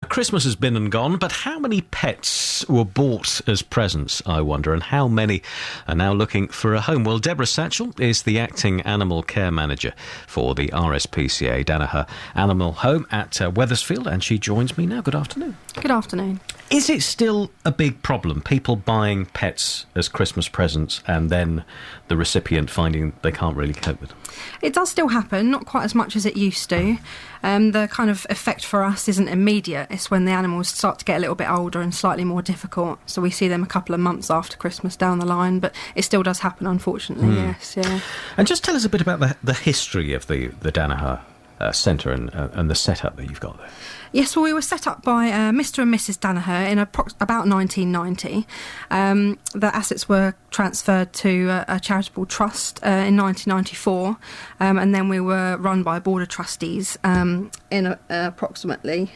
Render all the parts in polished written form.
Christmas has been and gone, but how many pets were bought as presents, I wonder, and how many are now looking for a home? Well, Deborah Satchell is the acting animal care manager for the RSPCA Danaher Animal Home at Wethersfield, and she joins me now. Good afternoon. Good afternoon. Is it still a big problem, people buying pets as Christmas presents and then the recipient finding they can't really cope with them? It does still happen, not quite as much as it used to. The kind of effect for us isn't immediate. It's when the animals start to get a little bit older and slightly more difficult. So we see them a couple of months after Christmas down the line, but it still does happen, unfortunately, yes. Yeah. And just tell us a bit about the history of the Danaher Centre and the setup that you've got there. Yes, well, we were set up by Mr. and Mrs. Danaher in about 1990. The assets were transferred to a charitable trust in 1994, and then we were run by a board of trustees in approximately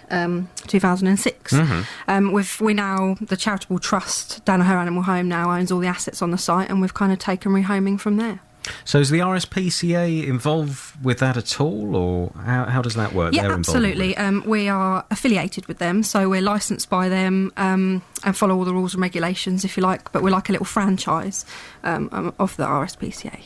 2006. We now, the charitable trust, Danaher Animal Home, now owns all the assets on the site, and we've kind of taken rehoming from there. So is the RSPCA involved with that at all, or how does that work? Yeah, absolutely. We are affiliated with them, so we're licensed by them and follow all the rules and regulations, if you like, but we're like a little franchise of the RSPCA.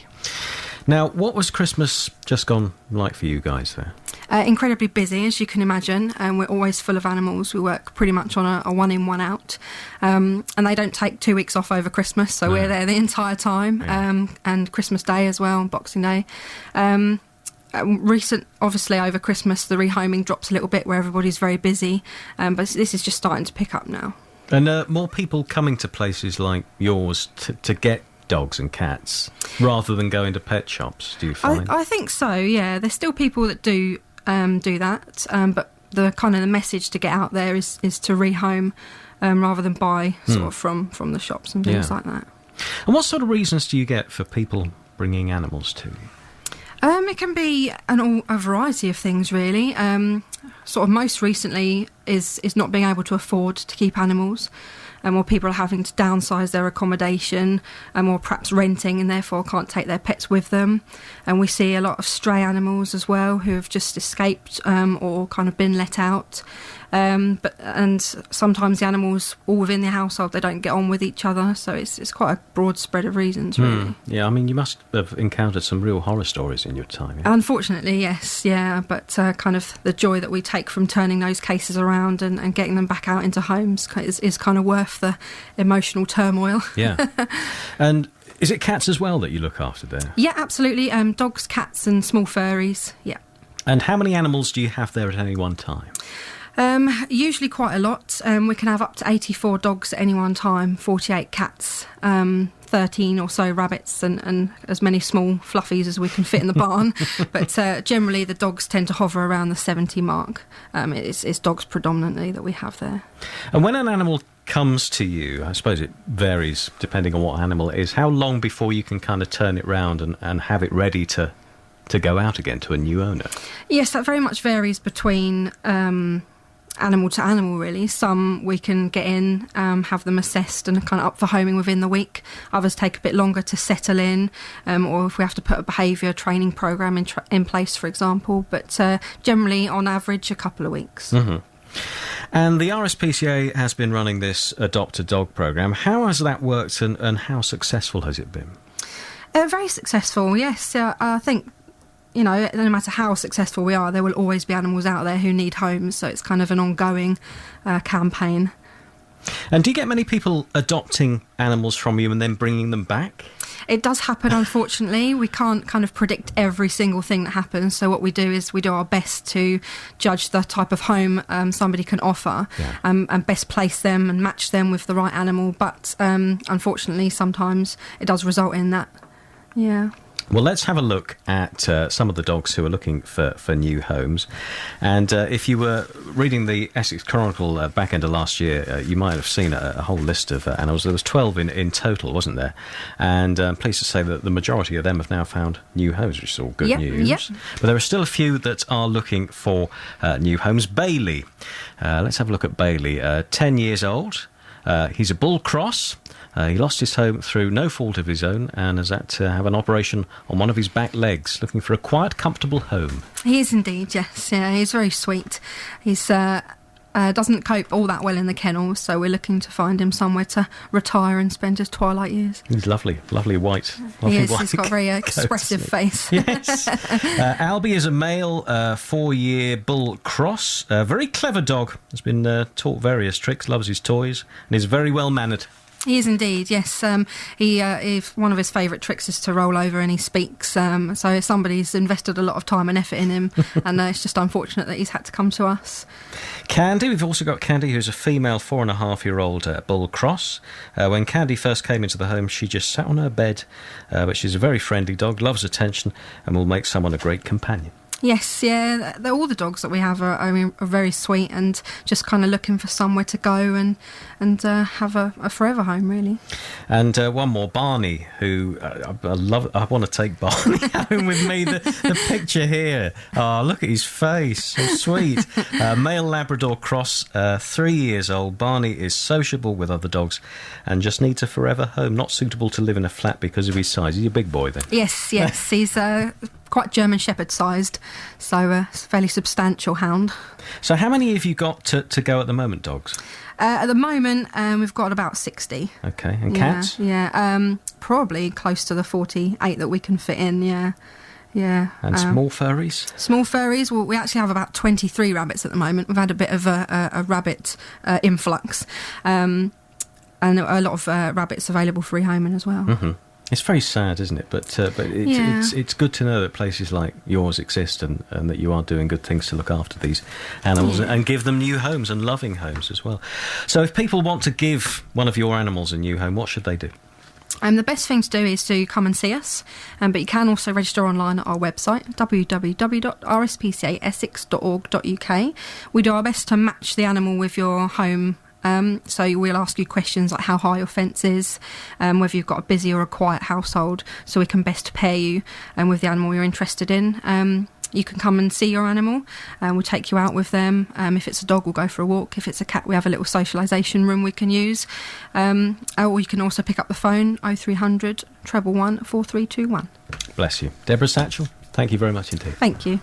Now, what was Christmas just gone like for you guys there? Incredibly busy, as you can imagine, and we're always full of animals. We work pretty much on a one in, one out, and they don't take 2 weeks off over Christmas, so we're there the entire time, and Christmas Day as well, and Boxing Day. Obviously over Christmas the rehoming drops a little bit where everybody's very busy, but this is just starting to pick up now. And more people coming to places like yours to get dogs and cats rather than going to pet shops, do you find? I think so, yeah. There's still people that do that, but the message to get out there is to rehome rather than buy sort of from the shops and things like that. And what sort of reasons do you get for people bringing animals to you? It can be a variety of things, really. Sort of most recently is not being able to afford to keep animals, or people are having to downsize their accommodation, or perhaps renting and therefore can't take their pets with them. And we see a lot of stray animals as well who have just escaped or kind of been let out. And sometimes the animals all within the household, they don't get on with each other, so it's quite a broad spread of reasons, really. Yeah, I mean, you must have encountered some real horror stories in your time. Yeah? Unfortunately, yes, yeah, but kind of the joy that we take from turning those cases around and getting them back out into homes is kind of worth the emotional turmoil. Yeah. And is it cats as well that you look after there? Yeah, absolutely. Dogs, cats and small furries, yeah. And how many animals do you have there at any one time? Usually quite a lot. We can have up to 84 dogs at any one time, 48 cats, 13 or so rabbits and as many small fluffies as we can fit in the barn. But generally the dogs tend to hover around the 70 mark. It's dogs predominantly that we have there. And when an animal comes to you, I suppose it varies depending on what animal it is, how long before you can kind of turn it round and have it ready to go out again to a new owner? Yes, that very much varies between animal to animal, really. Some we can get in, have them assessed and kind of up for homing within the week. Others take a bit longer to settle in, or if we have to put a behaviour training programme in place, for example. But generally, on average, a couple of weeks. And the RSPCA has been running this Adopt a Dog programme. How has that worked and how successful has it been? Very successful, yes. I think, you know, no matter how successful we are, there will always be animals out there who need homes, so it's kind of an ongoing campaign. And do you get many people adopting animals from you and then bringing them back? It does happen, unfortunately. We can't kind of predict every single thing that happens, so what we do is we do our best to judge the type of home somebody can offer, and best place them and match them with the right animal, but unfortunately sometimes it does result in that. Yeah. Well, let's have a look at some of the dogs who are looking for new homes. And if you were reading the Essex Chronicle back end of last year, you might have seen a whole list of animals. There was 12 in total, wasn't there? And I'm pleased to say that the majority of them have now found new homes, which is all good news. Yep. But there are still a few that are looking for new homes. Bailey. Let's have a look at Bailey. 10 years old. He's a bull cross. He lost his home through no fault of his own and has had to have an operation on one of his back legs, looking for a quiet, comfortable home. He is indeed, yes. Yeah, he's very sweet. He's doesn't cope all that well in the kennels, so we're looking to find him somewhere to retire and spend his twilight years. He's lovely white. He is. He's got a very expressive face. Yes. Albie is a male 4-year bull cross. Very clever dog. Has been taught various tricks, loves his toys, and is very well mannered. He is indeed, yes. One of his favourite tricks is to roll over, and he speaks. So somebody's invested a lot of time and effort in him, and it's just unfortunate that he's had to come to us. Candy, we've also got Candy, who's a female 4.5-year-old bull cross. When Candy first came into the home, she just sat on her bed, but she's a very friendly dog, loves attention, and will make someone a great companion. Yes, yeah. All the dogs that we have are very sweet and just kind of looking for somewhere to go and have a forever home, really. And one more, Barney, who I want to take Barney home with me. The picture here. Oh, look at his face. So sweet. Male Labrador cross, 3 years old. Barney is sociable with other dogs and just needs a forever home. Not suitable to live in a flat because of his size. He's a big boy, then. Yes. He's quite German Shepherd sized, so a fairly substantial hound. So how many have you got to go at the moment, dogs? At the moment, we've got about 60. Okay, and cats? Yeah, probably close to the 48 that we can fit in, yeah. And small furries? Small furries, well, we actually have about 23 rabbits at the moment. We've had a bit of a rabbit influx, and a lot of rabbits available for rehoming as well. Mm-hmm. It's very sad, isn't it? But it's good to know that places like yours exist and that you are doing good things to look after these animals and give them new homes and loving homes as well. So if people want to give one of your animals a new home, what should they do? The best thing to do is to come and see us, but you can also register online at our website, www.rspcaessex.org.uk. We do our best to match the animal with your home. So we'll ask you questions like how high your fence is, whether you've got a busy or a quiet household, so we can best pair you with the animal you're interested in. You can come and see your animal, we'll take you out with them. If it's a dog, we'll go for a walk. If it's a cat, we have a little socialisation room we can use. Or you can also pick up the phone, 0300 111 4321. Bless you. Deborah Satchell, thank you very much indeed. Thank you.